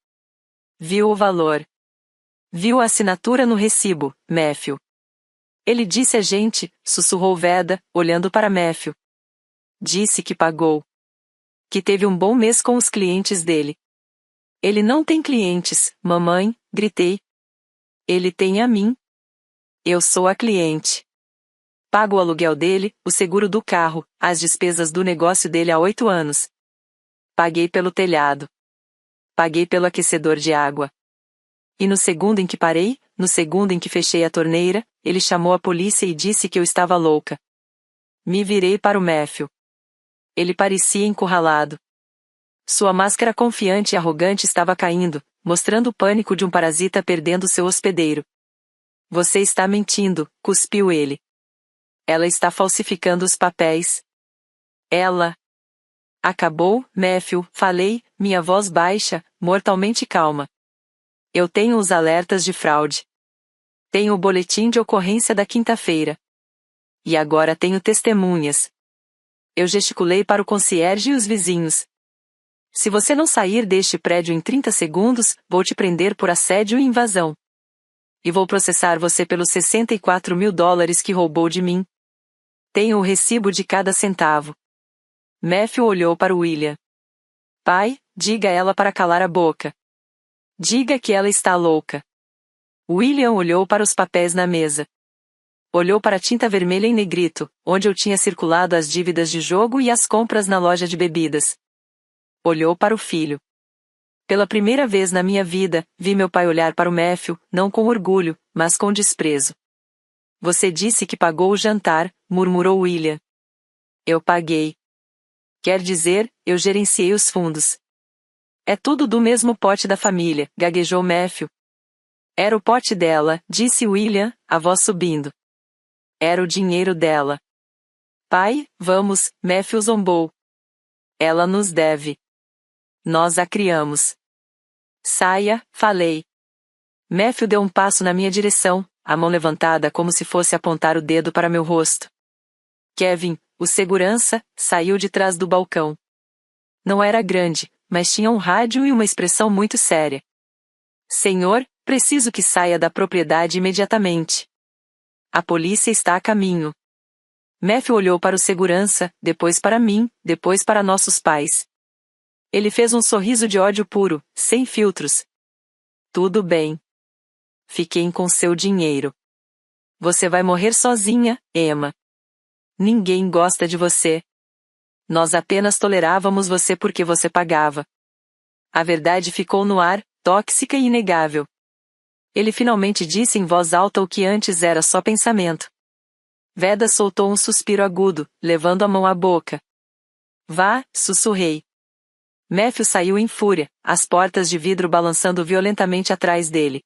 Viu o valor. Viu a assinatura no recibo, Matthew. Ele disse a gente, sussurrou Veda, olhando para Matthew. Disse que pagou. Que teve um bom mês com os clientes dele. Ele não tem clientes, mamãe, gritei. Ele tem a mim. Eu sou a cliente. Pago o aluguel dele, o seguro do carro, as despesas do negócio dele há 8 anos. Paguei pelo telhado. Paguei pelo aquecedor de água. E no segundo em que parei, no segundo em que fechei a torneira, ele chamou a polícia e disse que eu estava louca. Me virei para o Matthew. Ele parecia encurralado. Sua máscara confiante e arrogante estava caindo, mostrando o pânico de um parasita perdendo seu hospedeiro. Você está mentindo, cuspiu ele. Ela está falsificando os papéis. Ela. Acabou, Matthew, falei, minha voz baixa, mortalmente calma. Eu tenho os alertas de fraude. Tenho o boletim de ocorrência da quinta-feira. E agora tenho testemunhas. Eu gesticulei para o concierge e os vizinhos. Se você não sair deste prédio em 30 segundos, vou te prender por assédio e invasão. E vou processar você pelos $64.000 que roubou de mim. Tenho o recibo de cada centavo. Matthew olhou para William. Pai, diga a ela para calar a boca. Diga que ela está louca. William olhou para os papéis na mesa. Olhou para a tinta vermelha em negrito, onde eu tinha circulado as dívidas de jogo e as compras na loja de bebidas. Olhou para o filho. Pela primeira vez na minha vida, vi meu pai olhar para o Matthew, não com orgulho, mas com desprezo. Você disse que pagou o jantar, murmurou William. Eu paguei. Quer dizer, eu gerenciei os fundos. É tudo do mesmo pote da família, gaguejou Matthew. Era o pote dela, disse William, a voz subindo. Era o dinheiro dela. Pai, vamos, Matthew zombou. Ela nos deve. Nós a criamos. Saia, falei. Matthew deu um passo na minha direção, a mão levantada como se fosse apontar o dedo para meu rosto. Kevin, o segurança, saiu de trás do balcão. Não era grande, mas tinha um rádio e uma expressão muito séria. Senhor, preciso que saia da propriedade imediatamente. A polícia está a caminho. Matthew olhou para o segurança, depois para mim, depois para nossos pais. Ele fez um sorriso de ódio puro, sem filtros. Tudo bem. Fiquem com seu dinheiro. Você vai morrer sozinha, Emma. Ninguém gosta de você. Nós apenas tolerávamos você porque você pagava. A verdade ficou no ar, tóxica e inegável. Ele finalmente disse em voz alta o que antes era só pensamento. Veda soltou um suspiro agudo, levando a mão à boca. Vá, sussurrei. Matthew saiu em fúria, as portas de vidro balançando violentamente atrás dele.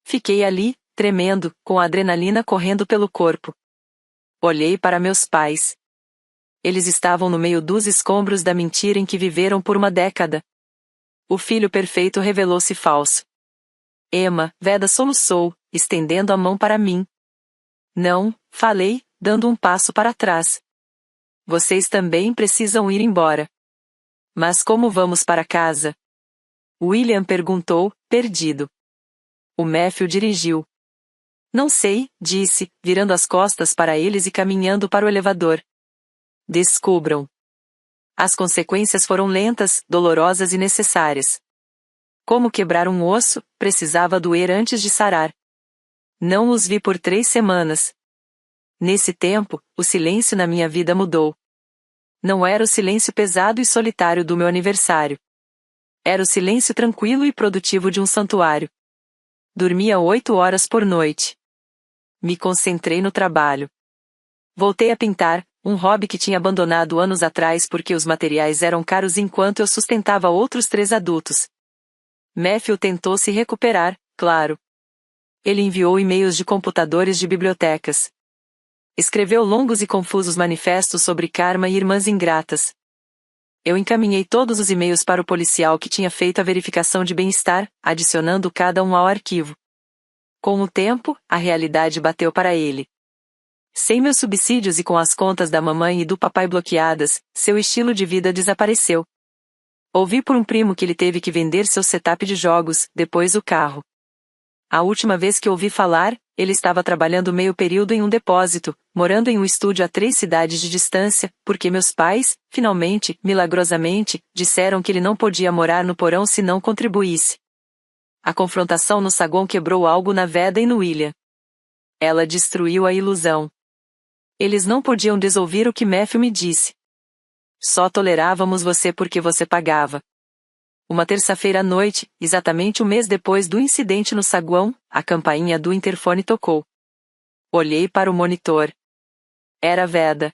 Fiquei ali, tremendo, com a adrenalina correndo pelo corpo. Olhei para meus pais. Eles estavam no meio dos escombros da mentira em que viveram por uma década. O filho perfeito revelou-se falso. Emma, Veda soluçou, estendendo a mão para mim. Não, falei, dando um passo para trás. Vocês também precisam ir embora. Mas como vamos para casa? William perguntou, perdido. O Matthew dirigiu. Não sei, disse, virando as costas para eles e caminhando para o elevador. Descubram. As consequências foram lentas, dolorosas e necessárias. Como quebrar um osso, precisava doer antes de sarar. Não os vi por 3 semanas. Nesse tempo, o silêncio na minha vida mudou. Não era o silêncio pesado e solitário do meu aniversário. Era o silêncio tranquilo e produtivo de um santuário. Dormia 8 horas por noite. Me concentrei no trabalho. Voltei a pintar, um hobby que tinha abandonado anos atrás porque os materiais eram caros enquanto eu sustentava outros 3 adultos. Matthew tentou se recuperar, claro. Ele enviou e-mails de computadores de bibliotecas. Escreveu longos e confusos manifestos sobre karma e irmãs ingratas. Eu encaminhei todos os e-mails para o policial que tinha feito a verificação de bem-estar, adicionando cada um ao arquivo. Com o tempo, a realidade bateu para ele. Sem meus subsídios e com as contas da mamãe e do papai bloqueadas, seu estilo de vida desapareceu. Ouvi por um primo que ele teve que vender seu setup de jogos, depois o carro. A última vez que ouvi falar, ele estava trabalhando meio período em um depósito, morando em um estúdio a 3 cidades de distância, porque meus pais, finalmente, milagrosamente, disseram que ele não podia morar no porão se não contribuísse. A confrontação no saguão quebrou algo na Veda e no William. Ela destruiu a ilusão. Eles não podiam desouvir o que Matthew me disse. Só tolerávamos você porque você pagava. Uma terça-feira à noite, exatamente um mês depois do incidente no saguão, a campainha do interfone tocou. Olhei para o monitor. Era Veda.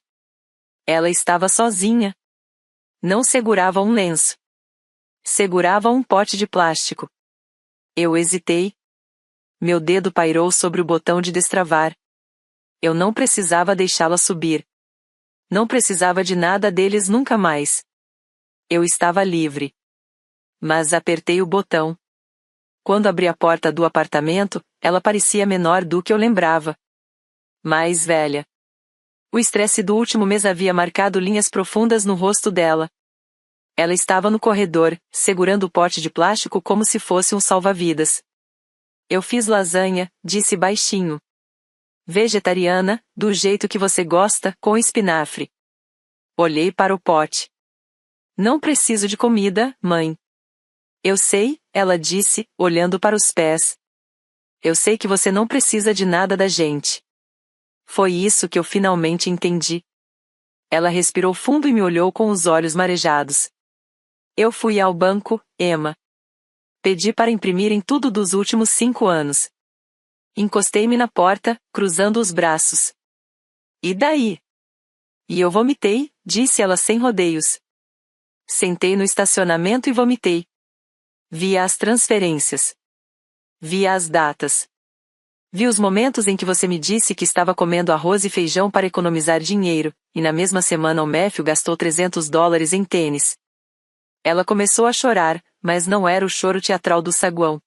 Ela estava sozinha. Não segurava um lenço. Segurava um pote de plástico. Eu hesitei. Meu dedo pairou sobre o botão de destravar. Eu não precisava deixá-la subir. Não precisava de nada deles nunca mais. Eu estava livre. Mas apertei o botão. Quando abri a porta do apartamento, ela parecia menor do que eu lembrava. Mais velha. O estresse do último mês havia marcado linhas profundas no rosto dela. Ela estava no corredor, segurando o pote de plástico como se fosse um salva-vidas. Eu fiz lasanha, disse baixinho. Vegetariana, do jeito que você gosta, com espinafre. Olhei para o pote. Não preciso de comida, mãe. Eu sei, ela disse, olhando para os pés. Eu sei que você não precisa de nada da gente. Foi isso que eu finalmente entendi. Ela respirou fundo e me olhou com os olhos marejados. Eu fui ao banco, Emma. Pedi para imprimirem tudo dos últimos 5 anos. Encostei-me na porta, cruzando os braços. E daí? E eu vomitei, disse ela sem rodeios. Sentei no estacionamento e vomitei. Via as transferências. Via as datas. Vi os momentos em que você me disse que estava comendo arroz e feijão para economizar dinheiro, e na mesma semana o Matthew gastou $300 em tênis. Ela começou a chorar, mas não era o choro teatral do saguão.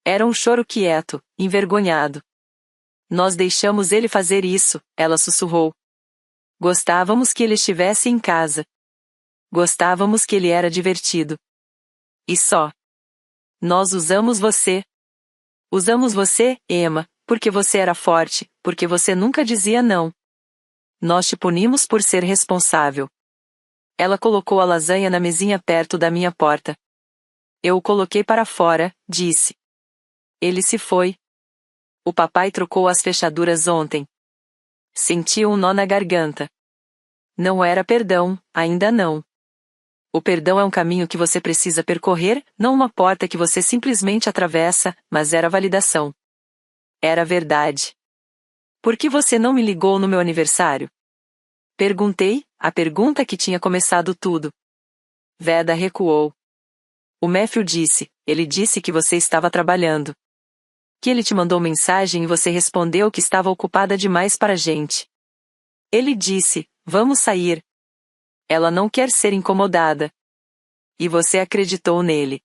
Era um choro quieto, envergonhado. Nós deixamos ele fazer isso, ela sussurrou. Gostávamos que ele estivesse em casa. Gostávamos que ele era divertido. E só. Nós usamos você. Usamos você, Emma, porque você era forte, porque você nunca dizia não. Nós te punimos por ser responsável. Ela colocou a lasanha na mesinha perto da minha porta. Eu o coloquei para fora, disse. Ele se foi. O papai trocou as fechaduras ontem. Senti um nó na garganta. Não era perdão, ainda não. O perdão é um caminho que você precisa percorrer, não uma porta que você simplesmente atravessa, mas era validação. Era verdade. Por que você não me ligou no meu aniversário? Perguntei, a pergunta que tinha começado tudo. Veda recuou. O Matthew disse, ele disse que você estava trabalhando. Que ele te mandou mensagem e você respondeu que estava ocupada demais para a gente. Ele disse, vamos sair. Ela não quer ser incomodada. E você acreditou nele.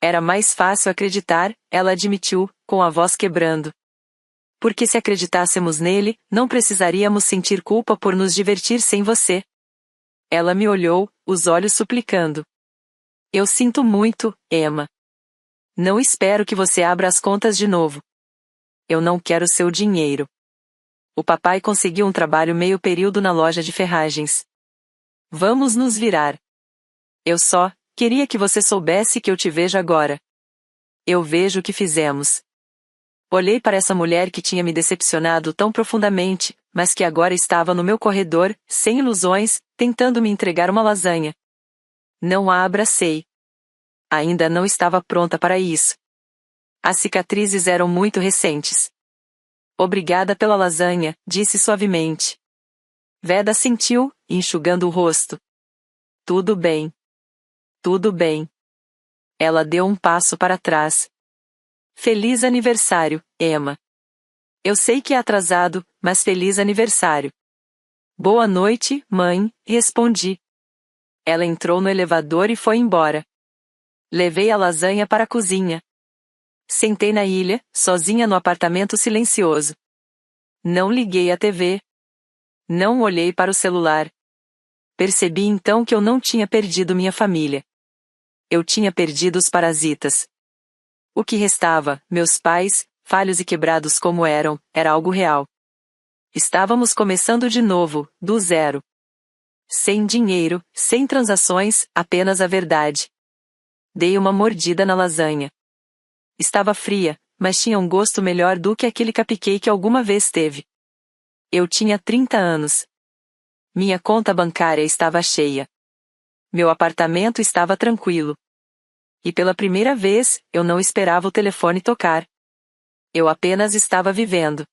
Era mais fácil acreditar, ela admitiu, com a voz quebrando. Porque se acreditássemos nele, não precisaríamos sentir culpa por nos divertir sem você. Ela me olhou, os olhos suplicando. Eu sinto muito, Emma. Não espero que você abra as contas de novo. Eu não quero seu dinheiro. O papai conseguiu um trabalho meio período na loja de ferragens. Vamos nos virar. Eu só queria que você soubesse que eu te vejo agora. Eu vejo o que fizemos. Olhei para essa mulher que tinha me decepcionado tão profundamente, mas que agora estava no meu corredor, sem ilusões, tentando me entregar uma lasanha. Não a abracei. Ainda não estava pronta para isso. As cicatrizes eram muito recentes. Obrigada pela lasanha, disse suavemente. Veda sentiu, enxugando o rosto. Tudo bem. Tudo bem. Ela deu um passo para trás. Feliz aniversário, Emma. Eu sei que é atrasado, mas feliz aniversário. Boa noite, mãe, respondi. Ela entrou no elevador e foi embora. Levei a lasanha para a cozinha. Sentei na ilha, sozinha no apartamento silencioso. Não liguei a TV. Não olhei para o celular. Percebi então que eu não tinha perdido minha família. Eu tinha perdido os parasitas. O que restava, meus pais, falhos e quebrados como eram, era algo real. Estávamos começando de novo, do zero. Sem dinheiro, sem transações, apenas a verdade. Dei uma mordida na lasanha. Estava fria, mas tinha um gosto melhor do que aquele cupcake alguma vez teve. Eu tinha 30 anos. Minha conta bancária estava cheia. Meu apartamento estava tranquilo. E pela primeira vez, eu não esperava o telefone tocar. Eu apenas estava vivendo.